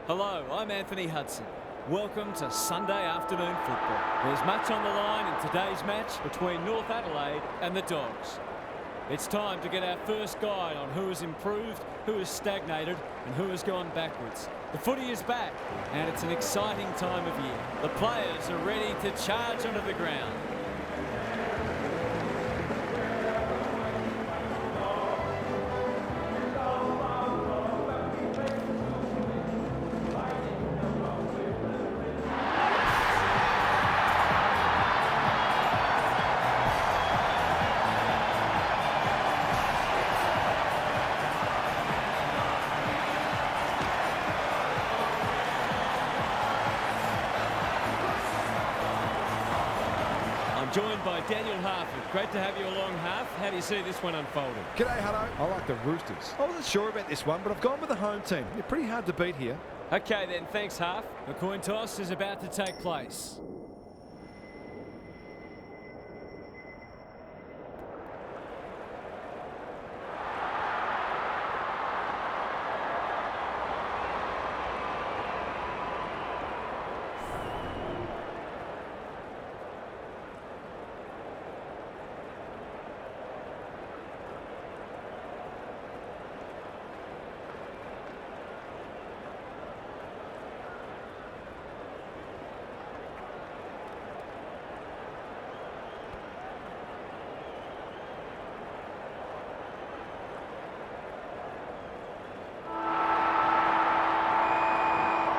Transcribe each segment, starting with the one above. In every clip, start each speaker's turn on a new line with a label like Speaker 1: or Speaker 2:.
Speaker 1: Hello, I'm Anthony Hudson. Welcome to Sunday afternoon football. There's much on the line in today's match between North Adelaide and the Dogs. It's time to get our first guide on who has improved, who has stagnated and who has gone backwards. The footy is back and it's an exciting time of year. The players are ready to charge onto the ground. Joined by Daniel Harford. Great to have you along, Harf. How do you see this one unfolding?
Speaker 2: G'day, Hutto. I like the Roosters. I wasn't sure about this one, but I've gone with the home team. They're pretty hard to beat here.
Speaker 1: Okay then, thanks, Harf. The coin toss is about to take place.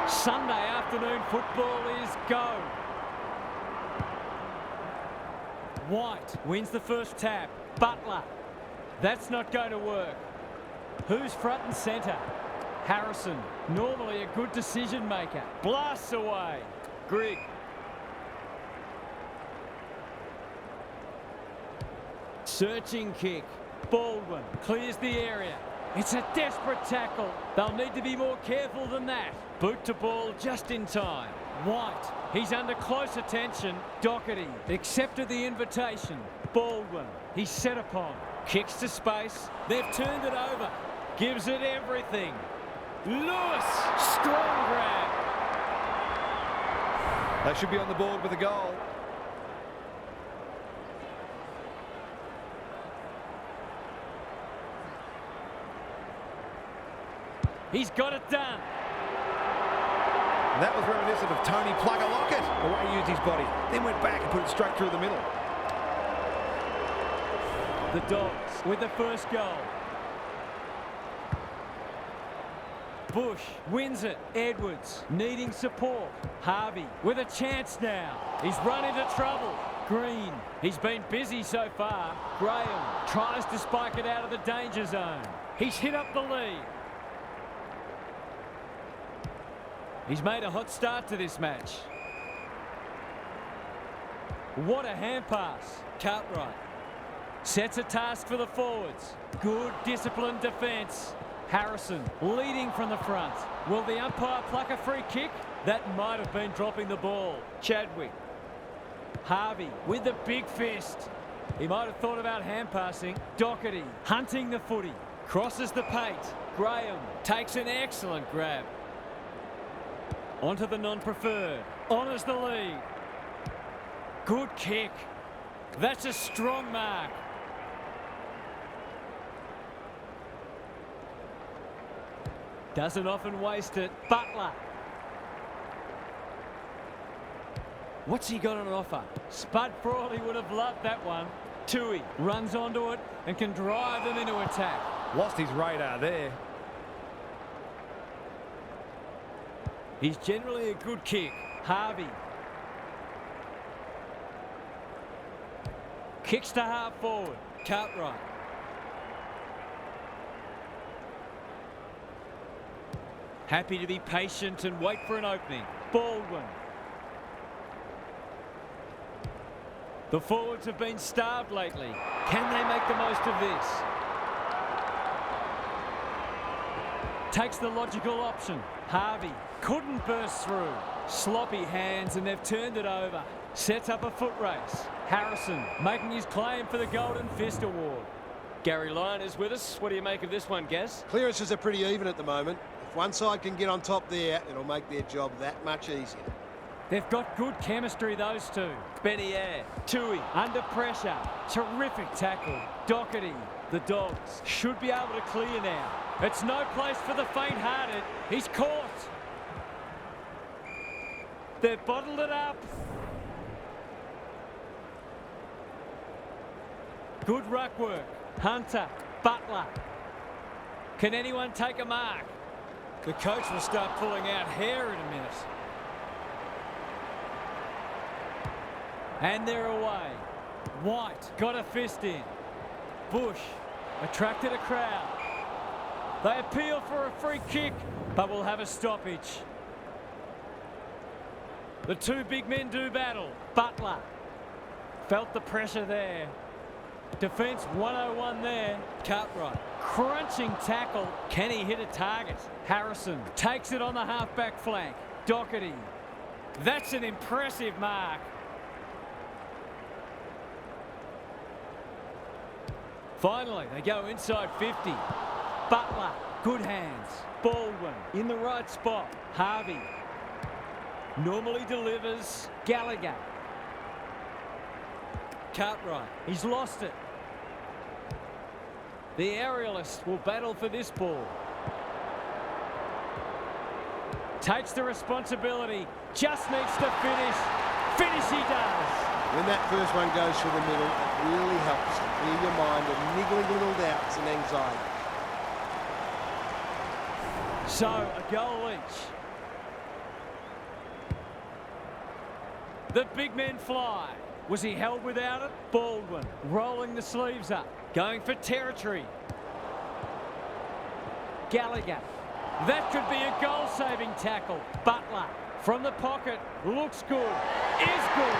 Speaker 1: Sunday afternoon football is go. White wins the first tap. Butler. That's not going to work. Who's front and centre? Harrison. Normally a good decision maker. Blasts away. Grigg. Searching kick. Baldwin clears the area. It's a desperate tackle. They'll need to be more careful than that. Boot to ball just in time. White, he's under close attention. Doherty accepted the invitation. Baldwin, he's set upon. Kicks to space. They've turned it over. Gives it everything. Lewis, strong grab.
Speaker 2: They should be on the board with a goal.
Speaker 1: He's got it done.
Speaker 2: That was reminiscent of Tony Plugger-Lockett, the way he used his body, then went back and put it straight through the middle.
Speaker 1: The Dogs with the first goal. Bush wins it. Edwards needing support. Harvey with a chance now. He's run into trouble. Green, he's been busy so far. Graham tries to spike it out of the danger zone. He's hit up the lead. He's made a hot start to this match. What a hand pass. Cartwright sets a task for the forwards. Good disciplined defence. Harrison leading from the front. Will the umpire pluck a free kick? That might have been dropping the ball. Chadwick. Harvey with the big fist. He might have thought about hand passing. Doherty hunting the footy. Crosses the paint. Graham takes an excellent grab. Onto the non-preferred. Honours the lead. Good kick. That's a strong mark. Doesn't often waste it. Butler. What's he got on offer? Spud Frawley would have loved that one. Tui runs onto it and can drive them into attack.
Speaker 2: Lost his radar there.
Speaker 1: He's generally a good kick. Harvey. Kicks to half forward. Cartwright. Happy to be patient and wait for an opening. Baldwin. The forwards have been starved lately. Can they make the most of this? Takes the logical option. Harvey couldn't burst through. Sloppy hands and they've turned it over. Sets up a foot race. Harrison making his claim for the Golden Fist Award. Gary Lyon is with us. What do you make of this one, Gaz?
Speaker 3: Clearances are pretty even at the moment. If one side can get on top there, it'll make their job that much easier.
Speaker 1: They've got good chemistry, those two. Benier, Tui, under pressure. Terrific tackle. Doherty, the Dogs should be able to clear now. It's no place for the faint-hearted. He's caught. They've bottled it up. Good ruck work. Hunter, Butler. Can anyone take a mark? The coach will start pulling out hair in a minute. And they're away. White got a fist in. Bush attracted a crowd. They appeal for a free kick, but will have a stoppage. The two big men do battle. Butler felt the pressure there. Defence 101 there. Cartwright. Crunching tackle. Can he hit a target? Harrison takes it on the half-back flank. Doherty. That's an impressive mark. Finally, they go inside 50. Butler. Good hands. Baldwin in the right spot. Harvey. Normally delivers. Gallagher. Cartwright. He's lost it. The aerialist will battle for this ball. Takes the responsibility. Just needs to finish. Finish he does.
Speaker 3: When that first one goes through the middle, it really helps to clear your mind of niggling little doubts and anxiety.
Speaker 1: So, a goal each. The big men fly. Was he held without it? Baldwin rolling the sleeves up. Going for territory. Gallagher. That could be a goal-saving tackle. Butler from the pocket. Looks good. Is good.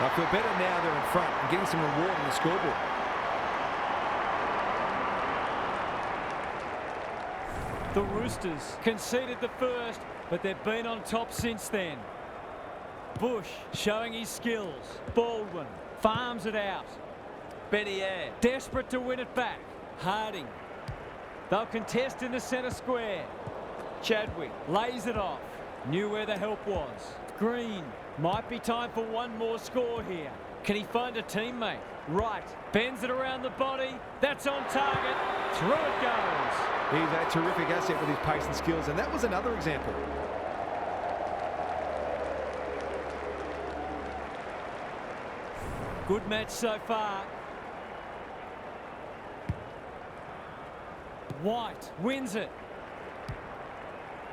Speaker 2: I feel better now they're in front and getting some reward on the scoreboard.
Speaker 1: The Roosters conceded the first, but they've been on top since then. Bush showing his skills. Baldwin farms it out. Benier desperate to win it back. Harding. They'll contest in the centre square. Chadwick lays it off. Knew where the help was. Green. Might be time for one more score here. Can he find a teammate? Right. Bends it around the body. That's on target. Through it goes.
Speaker 2: He's a terrific asset with his pace and skills, and that was another example.
Speaker 1: Good match so far. White wins it.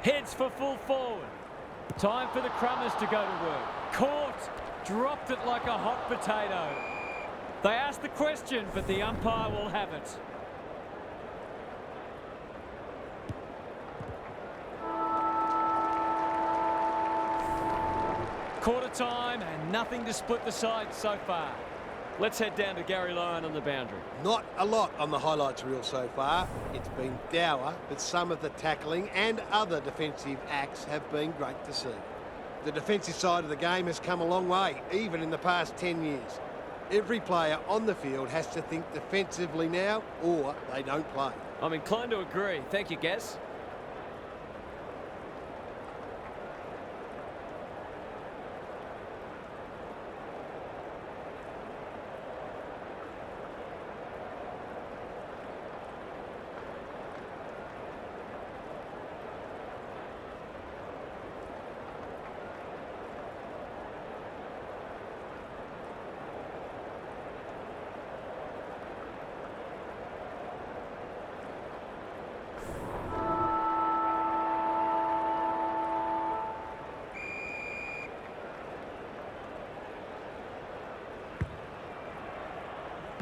Speaker 1: Heads for full forward. Time for the Crummers to go to work. Caught. Dropped it like a hot potato. They asked the question, but the umpire will have it. Quarter time and nothing to split the sides so far. Let's head down to Gary Lyon on the boundary.
Speaker 3: Not a lot on the highlights reel so far. It's been dour, but some of the tackling and other defensive acts have been great to see. The defensive side of the game has come a long way, even in the past 10 years. Every player on the field has to think defensively now, or they don't play.
Speaker 1: I'm inclined to agree. Thank you, Gaz.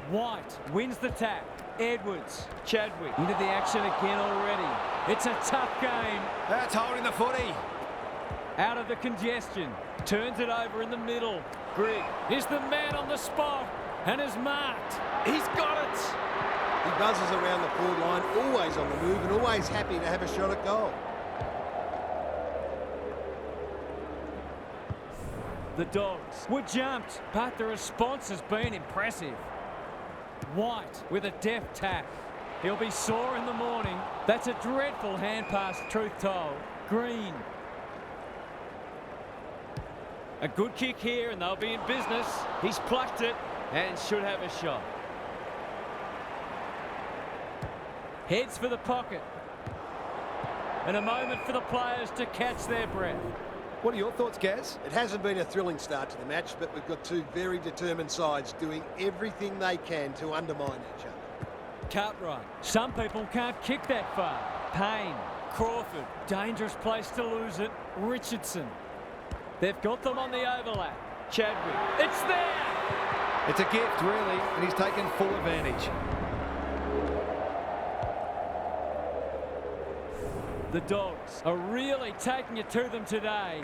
Speaker 1: White wins the tack. Edwards, Chadwick into the action again already. It's a tough game.
Speaker 2: That's holding the footy.
Speaker 1: Out of the congestion. Turns it over in the middle. Grigg is the man on the spot and is marked. He's got it.
Speaker 3: He buzzes around the forward line, always on the move and always happy to have a shot at goal.
Speaker 1: The Dogs were jumped, but the response has been impressive. White with a deft tap. He'll be sore in the morning. That's a dreadful hand pass, truth told. Green. A good kick here and they'll be in business. He's plucked it and should have a shot. Heads for the pocket. And a moment for the players to catch their breath.
Speaker 2: What are your thoughts, Gaz?
Speaker 3: It hasn't been a thrilling start to the match, but we've got two very determined sides doing everything they can to undermine each other.
Speaker 1: Cartwright. Some people can't kick that far. Payne. Crawford. Dangerous place to lose it. Richardson. They've got them on the overlap. Chadwick. It's there!
Speaker 2: It's a gift, really, and he's taken full advantage.
Speaker 1: The Dogs are really taking it to them today.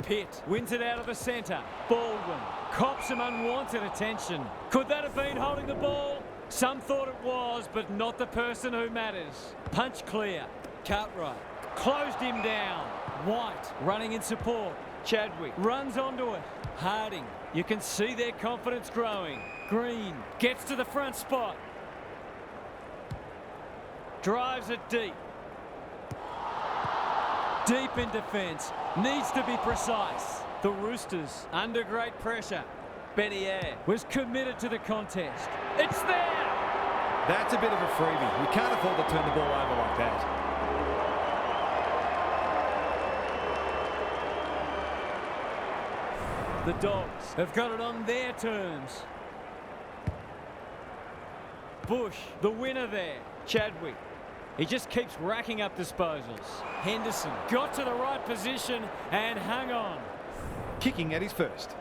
Speaker 1: Pitt wins it out of the centre. Baldwin cops some unwanted attention. Could that have been holding the ball? Some thought it was, but not the person who matters. Punch clear. Cartwright closed him down. White running in support. Chadwick runs onto it. Harding, you can see their confidence growing. Green gets to the front spot. Drives it deep. Deep in defence. Needs to be precise. The Roosters under great pressure. Benier was committed to the contest. It's there!
Speaker 2: That's a bit of a freebie. You can't afford to turn the ball over like that.
Speaker 1: The Dogs have got it on their terms. Bush, the winner there. Chadwick. He just keeps racking up disposals. Henderson got to the right position and hung on.
Speaker 2: Kicking at his first.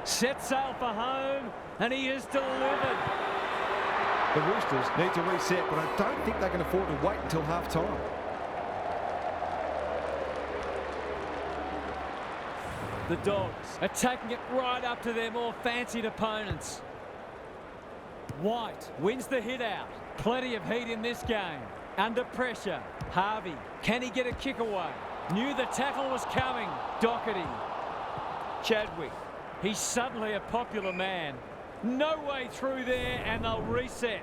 Speaker 1: Set sail for home, and he has delivered.
Speaker 2: The Roosters need to reset, but I don't think they can afford to wait until half-time.
Speaker 1: The Dogs are taking it right up to their more fancied opponents. White wins the hit out. Plenty of heat in this game. Under pressure. Harvey, can he get a kick away? Knew the tackle was coming. Doherty. Chadwick. He's suddenly a popular man. No way through there and they'll reset.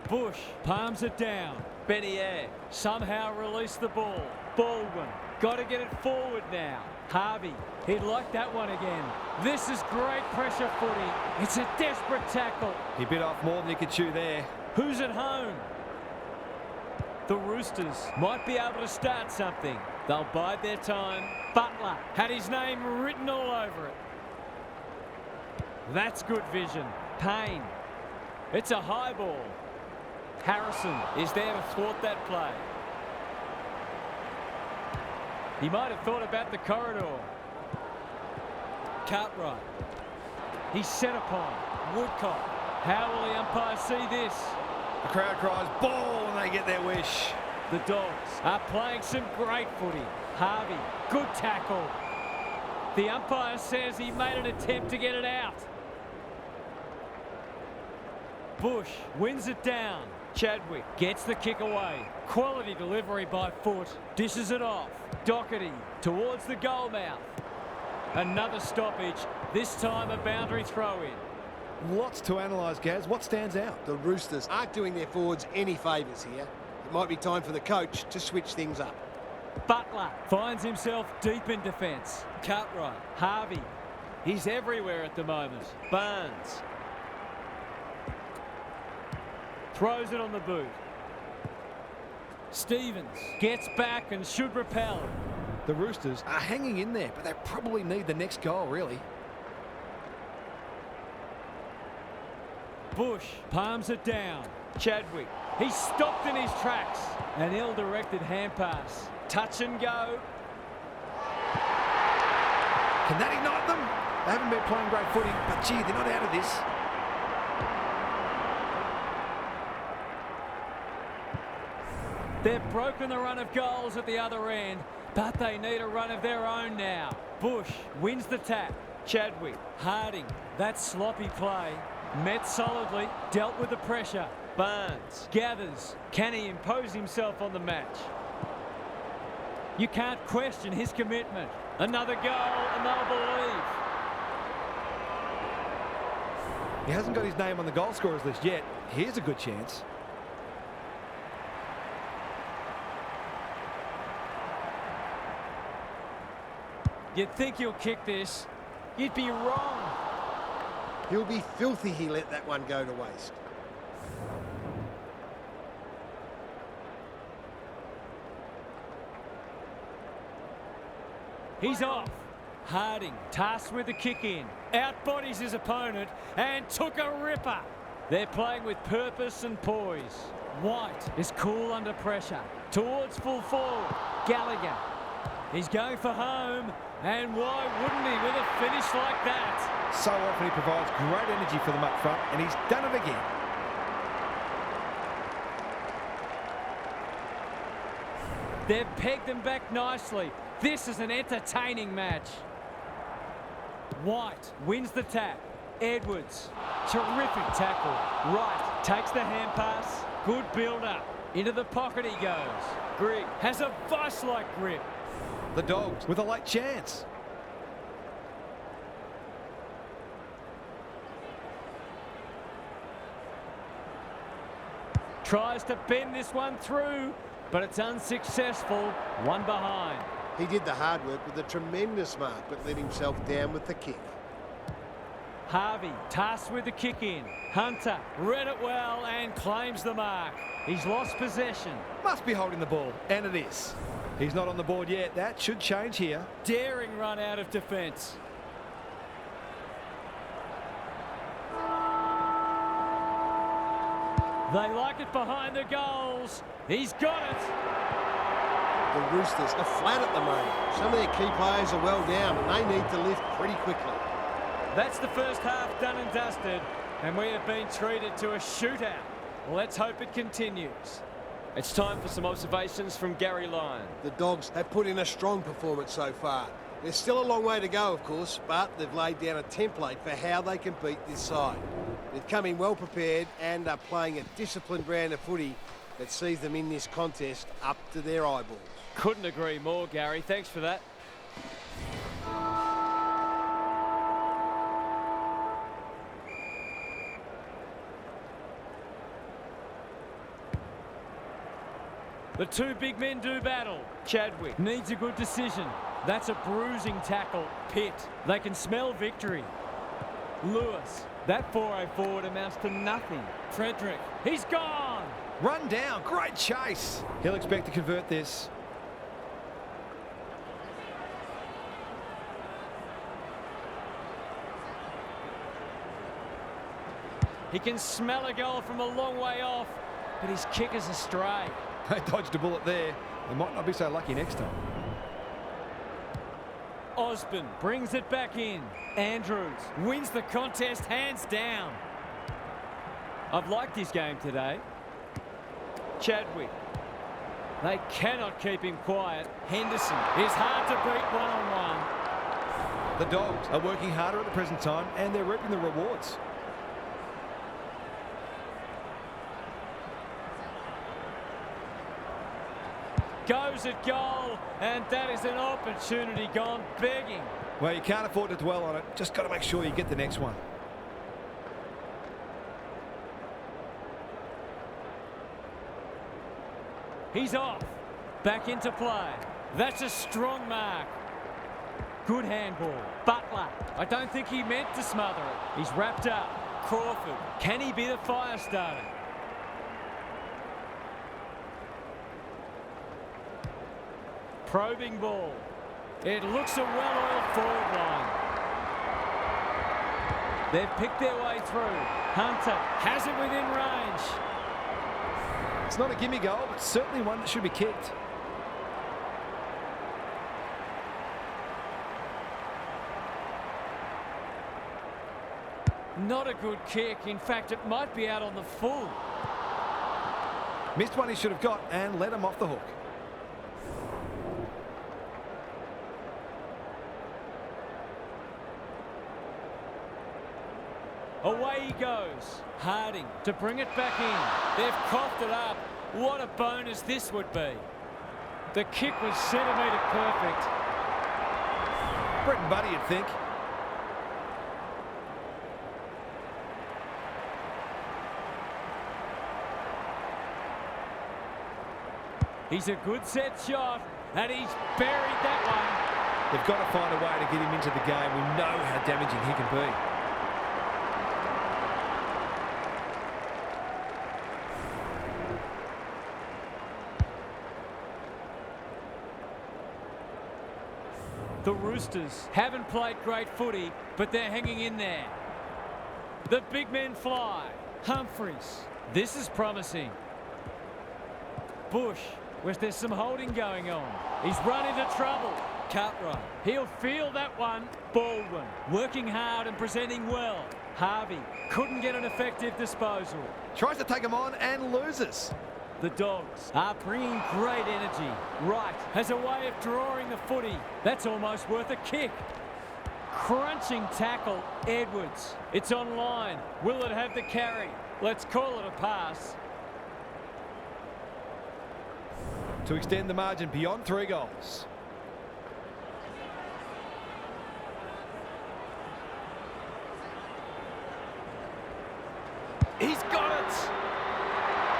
Speaker 1: Bush palms it down. Benier somehow released the ball. Baldwin got to get it forward now. Harvey, he'd like that one again. This is great pressure footy. It's a desperate tackle.
Speaker 2: He bit off more than he could chew there.
Speaker 1: Who's at home? The Roosters might be able to start something. They'll bide their time. Butler had his name written all over it. That's good vision. Payne. It's a high ball. Harrison is there to thwart that play. He might have thought about the corridor. Cartwright. He's set upon. Woodcock. How will the umpire see this?
Speaker 2: The crowd cries ball when they get their wish.
Speaker 1: The Dogs are playing some great footy. Harvey, good tackle. The umpire says he made an attempt to get it out. Bush wins it down. Chadwick gets the kick away. Quality delivery by foot. Dishes it off. Doherty towards the goal mouth. Another stoppage. This time a boundary throw-in.
Speaker 2: Lots to analyse, Gaz. What stands out?
Speaker 3: The Roosters aren't doing their forwards any favours here. It might be time for the coach to switch things up.
Speaker 1: Butler finds himself deep in defence. Cartwright. Harvey. He's everywhere at the moment. Barnes. Throws it on the boot. Stevens gets back and should repel.
Speaker 2: The Roosters are hanging in there, but they probably need the next goal, really.
Speaker 1: Bush palms it down. Chadwick. He's stopped in his tracks. An ill-directed hand pass. Touch and go.
Speaker 2: Can that ignite them? They haven't been playing great footy, but gee, they're not out of this.
Speaker 1: They've broken the run of goals at the other end, but they need a run of their own now. Bush wins the tap. Chadwick. Harding. That sloppy play. Met solidly. Dealt with the pressure. Barnes gathers. Can he impose himself on the match? You can't question his commitment. Another goal and they'll believe.
Speaker 2: He hasn't got his name on the goal scorers list yet. Here's a good chance.
Speaker 1: You'd think he'll kick this. You'd be wrong.
Speaker 3: He'll be filthy he let that one go to waste.
Speaker 1: He's off. Harding, tasked with the kick in. Outbodies his opponent and took a ripper. They're playing with purpose and poise. White is cool under pressure. Towards full forward. Gallagher. He's going for home. And why wouldn't he with a finish like that?
Speaker 2: So often he provides great energy for them up front, and he's done it again.
Speaker 1: They've pegged them back nicely. This is an entertaining match. White wins the tap. Edwards, terrific tackle. Wright takes the hand pass. Good build-up. Into the pocket he goes. Grigg has a vice-like grip.
Speaker 2: The Dogs with a late chance.
Speaker 1: Tries to bend this one through, but it's unsuccessful. One behind.
Speaker 3: He did the hard work with a tremendous mark, but let himself down with the kick.
Speaker 1: Harvey tasked with the kick in. Hunter read it well and claims the mark. He's lost possession.
Speaker 2: Must be holding the ball, and it is. He's not on the board yet. That should change here.
Speaker 1: Daring run out of defence. They like it behind the goals. He's got it.
Speaker 3: The Roosters are flat at the moment. Some of their key players are well down and they need to lift pretty quickly.
Speaker 1: That's the first half done and dusted, and we have been treated to a shootout. Let's hope it continues. It's time for some observations from Gary Lyon.
Speaker 3: The Dogs have put in a strong performance so far. There's still a long way to go, of course, but they've laid down a template for how they can beat this side. They've come in well prepared and are playing a disciplined brand of footy that sees them in this contest up to their eyeballs.
Speaker 1: Couldn't agree more, Gary. Thanks for that. The two big men do battle. Chadwick needs a good decision. That's a bruising tackle. Pitt, they can smell victory. Lewis, that 4-0 forward amounts to nothing. Frederick, he's gone.
Speaker 2: Run down, great chase. He'll expect to convert this.
Speaker 1: He can smell a goal from a long way off, but his kick is astray.
Speaker 2: They dodged a bullet there. They might not be so lucky next time.
Speaker 1: Osborne brings it back in. Andrews wins the contest hands down. I've liked his game today. Chadwick. They cannot keep him quiet. Henderson is hard to beat one-on-one.
Speaker 2: The Dogs are working harder at the present time and they're reaping the rewards.
Speaker 1: Goes at goal, and that is an opportunity gone begging.
Speaker 2: Well, you can't afford to dwell on it. Just got to make sure you get the next one.
Speaker 1: He's off. Back into play. That's a strong mark. Good handball. Butler. I don't think he meant to smother it. He's wrapped up. Crawford. Can he be the fire starter? Probing ball. It looks a well-oiled forward line. They've picked their way through. Hunter has it within range.
Speaker 2: It's not a gimme goal, but certainly one that should be kicked.
Speaker 1: Not a good kick. In fact, it might be out on the full.
Speaker 2: Missed one he should have got and let him off the hook.
Speaker 1: Away he goes. Harding to bring it back in. They've coughed it up. What a bonus this would be. The kick was centimetre perfect.
Speaker 2: Bread and butter, you'd think.
Speaker 1: He's a good set shot, and he's buried that one.
Speaker 2: They've got to find a way to get him into the game. We know how damaging he can be.
Speaker 1: The Roosters haven't played great footy, but they're hanging in there. The big men fly. Humphries. This is promising. Bush, where there's some holding going on. He's run into trouble. Cartwright. He'll feel that one. Baldwin, working hard and presenting well. Harvey couldn't get an effective disposal.
Speaker 2: Tries to take him on and loses.
Speaker 1: The Dogs are bringing great energy. Wright has a way of drawing the footy. That's almost worth a kick. Crunching tackle, Edwards. It's on line. Will it have the carry? Let's call it a pass.
Speaker 2: To extend the margin beyond 3 goals.
Speaker 1: He's got it!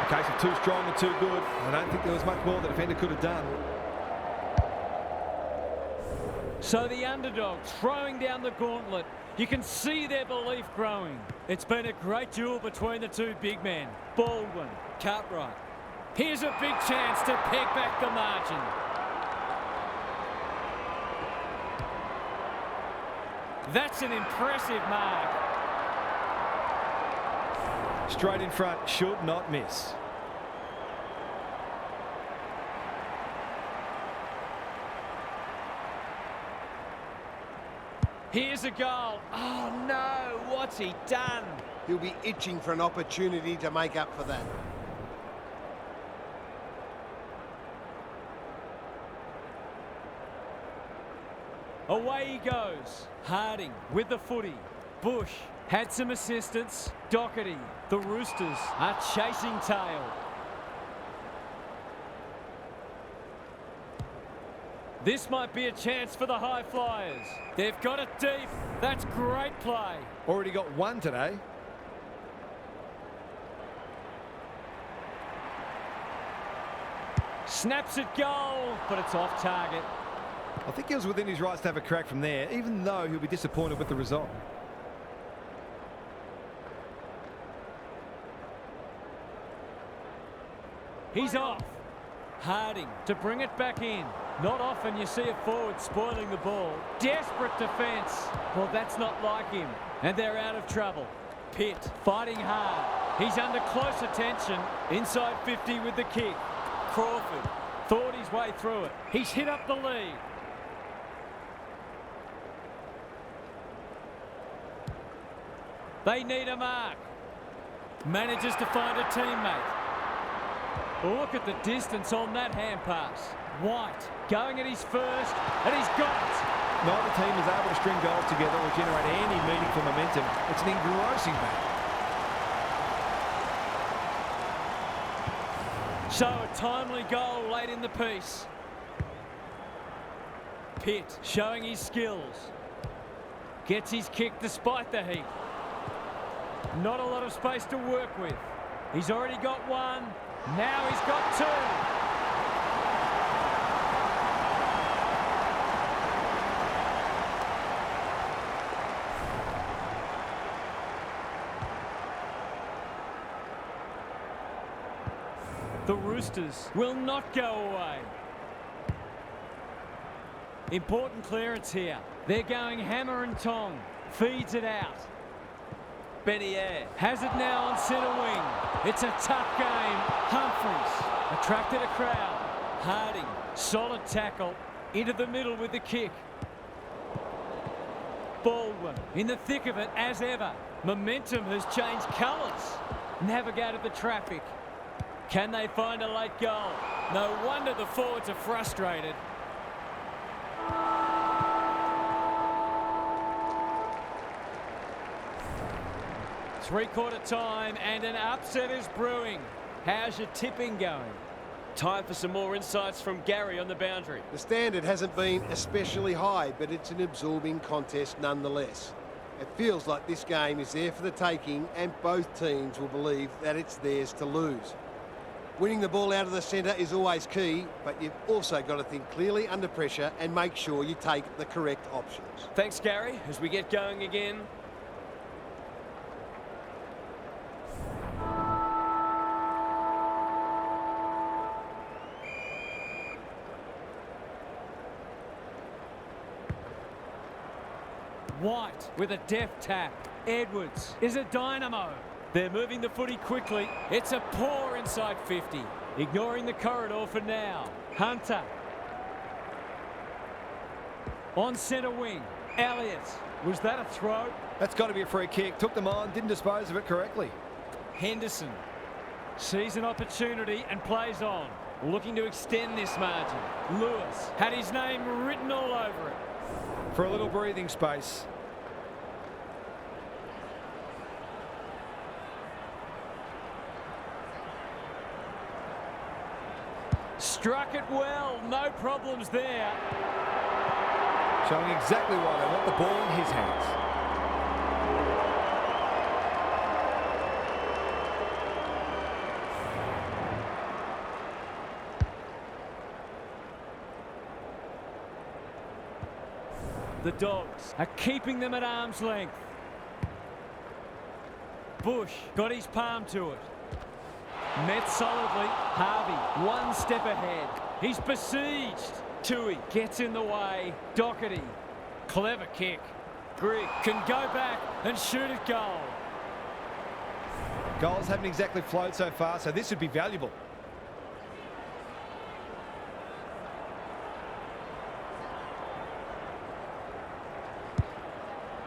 Speaker 2: A case of too strong and too good. I don't think there was much more the defender could have done.
Speaker 1: So the underdogs throwing down the gauntlet. You can see their belief growing. It's been a great duel between the two big men. Baldwin, Cartwright. Here's a big chance to peg back the margin. That's an impressive mark.
Speaker 2: Straight in front, should not miss.
Speaker 1: Here's a goal. Oh no, what's he done?
Speaker 3: He'll be itching for an opportunity to make up for that.
Speaker 1: Away he goes. Harding with the footy. Bush had some assistance. Doherty. The Roosters are chasing tail. This might be a chance for the high flyers. They've got it deep. That's great play.
Speaker 2: Already got one today.
Speaker 1: Snaps it goal, but it's off target.
Speaker 2: I think he was within his rights to have a crack from there, even though he'll be disappointed with the result.
Speaker 1: He's off. Harding to bring it back in. Not often you see a forward spoiling the ball. Desperate defence. Well, that's not like him. And they're out of trouble. Pitt fighting hard. He's under close attention. Inside 50 with the kick. Crawford thought his way through it. He's hit up the lead. They need a mark. Manages to find a teammate. Look at the distance on that hand pass. White going at his first, and he's got it.
Speaker 2: Neither team is able to string goals together or generate any meaningful momentum. It's an engrossing battle.
Speaker 1: So a timely goal late in the piece. Pitt showing his skills. Gets his kick despite the heat. Not a lot of space to work with. He's already got one. Now he's got two. The Roosters will not go away. Important clearance here. They're going hammer and tong. Feeds it out. Benier has it now on centre wing. It's a tough game. Humphries attracted a crowd. Harding, solid tackle. Into the middle with the kick. Baldwin in the thick of it as ever. Momentum has changed colours. Navigated the traffic. Can they find a late goal? No wonder the forwards are frustrated. Three-quarter time and an upset is brewing. How's your tipping going?
Speaker 4: Time for some more insights from Gary on the boundary.
Speaker 3: The standard hasn't been especially high, but it's an absorbing contest nonetheless. It feels like this game is there for the taking, and both teams will believe that it's theirs to lose. Winning the ball out of the centre is always key, but you've also got to think clearly under pressure and make sure you take the correct options.
Speaker 4: Thanks, Gary. As we get going again.
Speaker 1: White with a deft tap. Edwards is a dynamo. They're moving the footy quickly. It's a poor inside 50. Ignoring the corridor for now. Hunter. On centre wing. Elliott. Was that a throw?
Speaker 2: That's got to be a free kick. Took them on, didn't dispose of it correctly.
Speaker 1: Henderson sees an opportunity and plays on. Looking to extend this margin. Lewis had his name written all over it.
Speaker 2: For a little breathing space.
Speaker 1: Struck it well, no problems there.
Speaker 2: Showing exactly why they want the ball in his hands.
Speaker 1: The Dogs are keeping them at arm's length. Bush got his palm to it. Met solidly. Harvey one step ahead. He's besieged. Tui gets in the way. Doherty. Clever kick. Grigg can go back and shoot at goal.
Speaker 2: Goals haven't exactly flowed so far, so this would be valuable.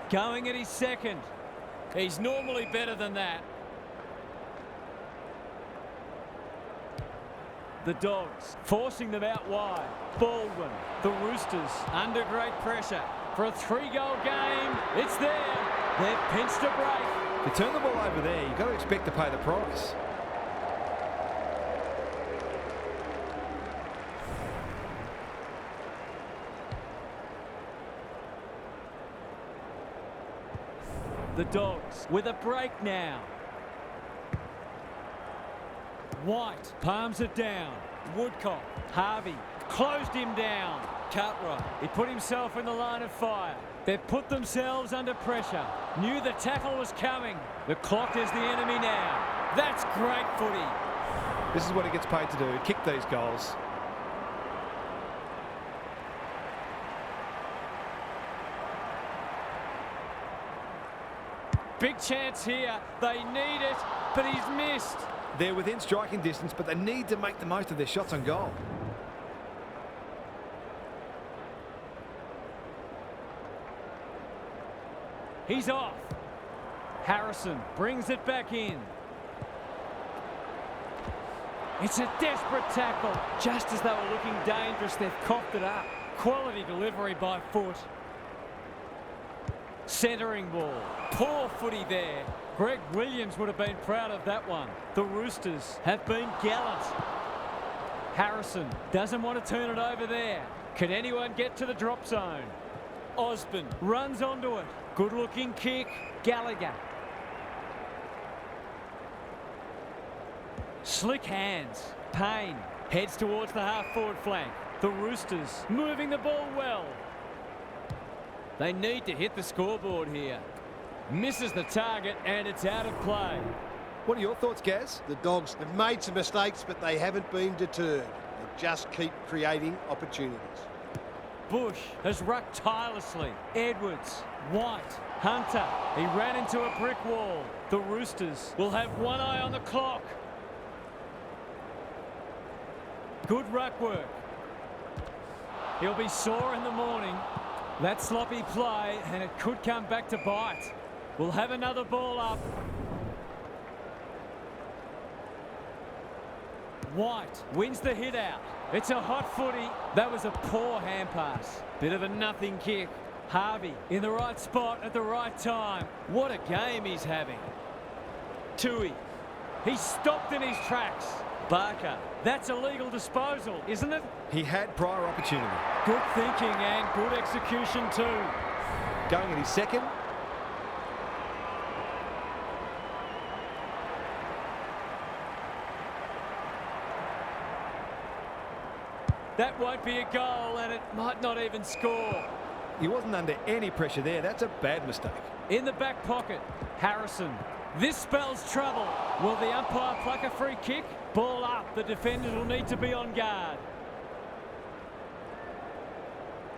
Speaker 1: Going at his second. He's normally better than that. The Dogs forcing them out wide. Baldwin. The Roosters under great pressure. For a 3-goal game, it's there. They've pinched a break.
Speaker 2: If you turn the ball over there, you've got to expect to pay the price.
Speaker 1: The Dogs with a break now. White palms it down. Woodcock. Harvey closed him down. Cartwright. He put himself in the line of fire. They've put themselves under pressure. Knew the tackle was coming. The clock is the enemy now. That's great footy.
Speaker 2: This is what he gets paid to do, kick these goals.
Speaker 1: Big chance here. They need it, but he's missed.
Speaker 2: They're within striking distance, but they need to make the most of their shots on goal.
Speaker 1: He's off. Harrison brings it back in. It's a desperate tackle. Just as they were looking dangerous, they've coughed it up. Quality delivery by foot. Centering ball. Poor footy there. Greg Williams would have been proud of that one. The Roosters have been gallant. Harrison doesn't want to turn it over there. Can anyone get to the drop zone? Osborne runs onto it. Good looking kick. Gallagher. Slick hands. Payne heads towards the half-forward flank. The Roosters moving the ball well. They need to hit the scoreboard here. Misses the target and it's out of play.
Speaker 2: What are your thoughts, Gaz?
Speaker 3: The Dogs have made some mistakes, but they haven't been deterred. They just keep creating opportunities.
Speaker 1: Bush has rucked tirelessly. Edwards, White, Hunter. He ran into a brick wall. The Roosters will have one eye on the clock. Good ruck work. He'll be sore in the morning. That sloppy play, and it could come back to bite. We'll have another ball up. White wins the hit out. It's a hot footy. That was a poor hand pass. Bit of a nothing kick. Harvey in the right spot at the right time. What a game he's having. Tui. He's stopped in his tracks. Barker That's a legal disposal, isn't it?
Speaker 2: He had prior opportunity.
Speaker 1: Good thinking and good execution too.
Speaker 2: Going at his second.
Speaker 1: That won't be a goal, and it might not even score.
Speaker 2: He wasn't under any pressure there. That's a bad mistake.
Speaker 1: In the back pocket, Harrison. This spells trouble. Will the umpire pluck a free kick? Ball up. The defenders will need to be on guard.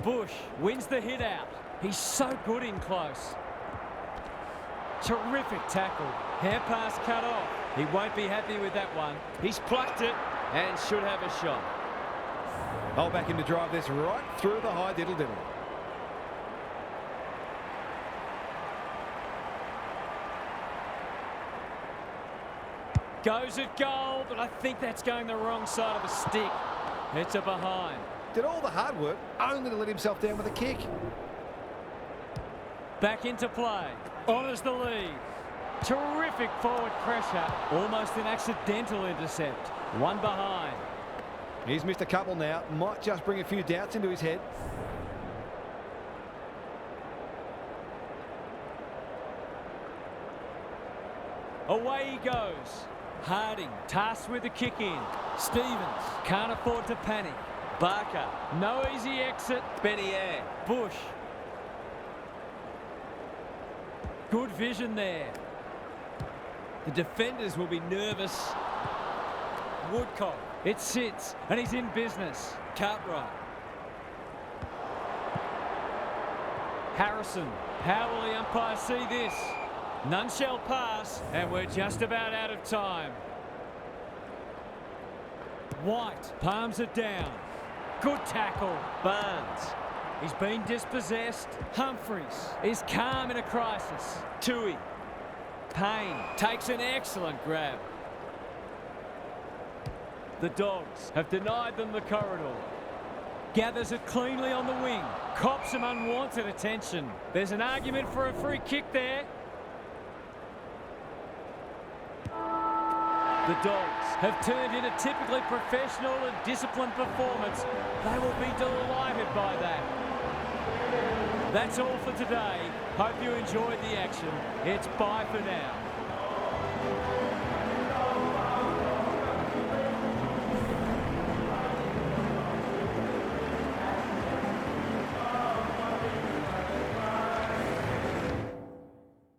Speaker 1: Bush wins the hit out. He's so good in close. Terrific tackle. Hair pass cut off. He won't be happy with that one.
Speaker 4: He's plucked it and should have a shot.
Speaker 2: I'll back him to drive this right through the high diddle-diddle.
Speaker 1: Goes at goal, but I think that's going the wrong side of the stick. It's a behind.
Speaker 2: Did all the hard work only to let himself down with a kick.
Speaker 1: Back into play. Honours the lead. Terrific forward pressure. Almost an accidental intercept. One behind.
Speaker 2: He's missed a couple now. Might just bring a few doubts into his head.
Speaker 1: Away he goes. Harding tasked with the kick in. Stevens can't afford to panic. Barker, no easy exit.
Speaker 4: Benier.
Speaker 1: Bush. Good vision there. The defenders will be nervous. Woodcock. It sits, and he's in business. Cartwright. Harrison. How will the umpire see this? None shall pass, and we're just about out of time. White palms it down. Good tackle. Barnes. He's been dispossessed. Humphreys is calm in a crisis. Tui. Payne takes an excellent grab. The Dogs have denied them the corridor. Gathers it cleanly on the wing. Cops some unwanted attention. There's an argument for a free kick there. The Dogs have turned in a typically professional and disciplined performance. They will be delighted by that. That's all for today. Hope you enjoyed the action. It's bye for now.